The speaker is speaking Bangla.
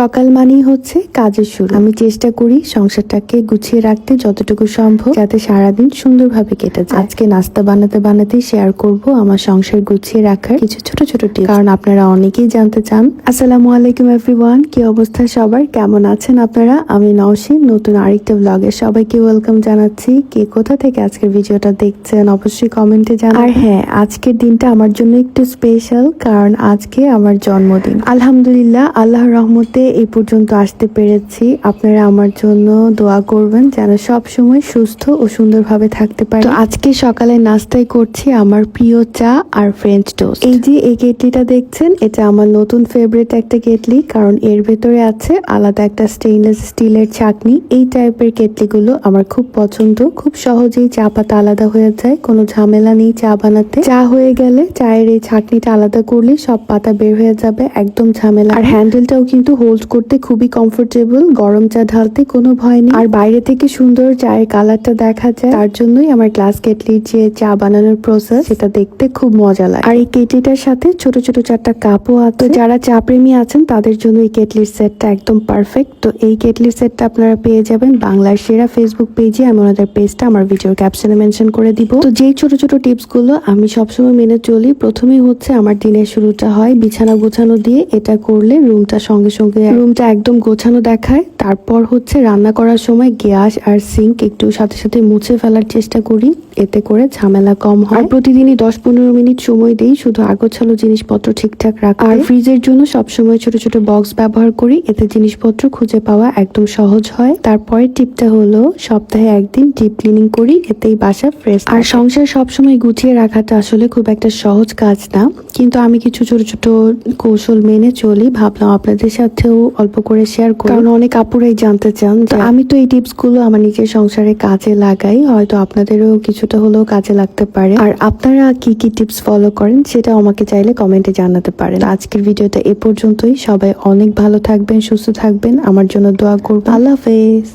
সকাল মানেই হচ্ছে কাজের শুরু। আমি চেষ্টা করি সংসারটাকে গুছিয়ে রাখতে যতটুকু সম্ভব, যাতে সারাদিন সুন্দরভাবে কেটে যায়। আজকে নাস্তা বানাতে বানাতেই শেয়ার করব আমার সংসার গুছিয়ে রাখার কিছু ছোট ছোট টিপস, কারণ আপনারা অনেকেই জানতে চান। আসসালামু আলাইকুম এভরিওয়ান, কি অবস্থা সবার, কেমন আছেন আপনারা? আমি নওশিন, নতুন আরেকটা ব্লগে সবাইকে ওয়েলকাম জানাচ্ছি। কে কোথা থেকে আজকের ভিডিওটা দেখছেন অবশ্যই কমেন্টে জানান। আর হ্যাঁ, আজকের দিনটা আমার জন্য একটু স্পেশাল, কারণ আজকে আমার জন্মদিন। আলহামদুলিল্লাহ, আল্লাহর রহমতে এই পর্যন্ত আসতে পেরেছি। আপনারা আমার জন্য দোয়া করবেন যেন সব সময় সুস্থ ও সুন্দরভাবে থাকতে পারি। তো আজকে সকালে নাস্তায় করছি আমার প্রিয় চা আর ফ্রেঞ্চ টোস্ট। এই যে এই কেটলিটা দেখছেন, এটা আমার নতুন ফেভারিট একটা কেটলি, কারণ এর ভেতরে আছে আলাদা একটা স্টেইনলেস স্টিলের ছাঁকনি। এই টাইপের কেটলিগুলো আমার খুব পছন্দ। খুব সহজেই চা পাতা আলাদা হয়ে যায়, কোনো ঝামেলা নেই চা বানাতে। চা হয়ে গেলে চায়ের এই ছাঁকনিটা আলাদা করলে সব পাতা বের হয়ে যাবে, একদম ঝামেলা। আর হ্যান্ডেলটাও কিন্তু হোল্ড করতে খুবই কমফোর্টেবল, গরম চা ঢালতে কোনো ভয় নেই। আর বাইরে থেকে সুন্দর চায়ের কালারটা দেখা যায়, তার জন্যই আমার গ্লাস কেটলির যে চা বানানোর প্রসেস, সেটা দেখতে খুব মজা লাগে। আর এই কেটলিটার সাথে ছোট ছোট 4টা কাপও আছে। যারা চা প্রেমী আছেন তাদের জন্য এই কেটলির সেটটা একদম পারফেক্ট। তো এই কেটলির সেটটা আপনারা পেয়ে যাবেন বাংলার সেরা ফেসবুক পেজে। আমি ওনাদের পেজটা আমার ভিডিওর ক্যাপশনে মেনশন করে দিব। তো যেই ছোট ছোট টিপস গুলো আমি সবসময় মেনে চলি, প্রথমেই হচ্ছে আমার দিনের শুরুটা হয় বিছানা গোছানো দিয়ে। এটা করলে রুমটা সঙ্গে সঙ্গে রুমটা একদম গোছানো দেখায়। তারপর হচ্ছে রান্না করার সময় গ্যাস আর সিঙ্ক একটু সাথে সাথে মুছে ফেলার চেষ্টা করি, এতে করে ঝামেলা কম হয়। প্রতিদিনই 10-15 মিনিট সময় দেই শুধু আগোছালো জিনিসপত্র ঠিকঠাক রাখতে। আর ফ্রিজের জন্য সবসময় ছোট ছোট বক্স ব্যবহার করি, এতে জিনিসপত্র খুঁজে পাওয়া একদম সহজ হয়। তারপরে টিপটা হলো সপ্তাহে একদিন ডিপ ক্লিনিং করি, এতেই বাসা ফ্রেশ। আর সংসার সবসময় গুছিয়ে রাখাটা আসলে খুব একটা সহজ কাজ না, কিন্তু আমি কিছু ছোট ছোট কৌশল মেনে চলি, ভাবলাম আপনাদের সাথেও অল্প করে শেয়ার করি, কারণ অনেক আপুরাই জানতে চান। তো আমি তো এই টিপস গুলো আমার নিজের সংসারে কাজে লাগাই, হয়তো আপনাদেরও কিছুটা হলেও কাজে লাগতে পারে। আর আপনারা কি কি টিপস ফলো করেন সেটা আমাকে চাইলে কমেন্টে জানাতে পারেন। আজকের ভিডিওটা এ পর্যন্তই। সবাই অনেক ভালো থাকবেন, সুস্থ থাকবেন, আমার জন্য দোয়া করবেন। আল্লাহ হাফেজ।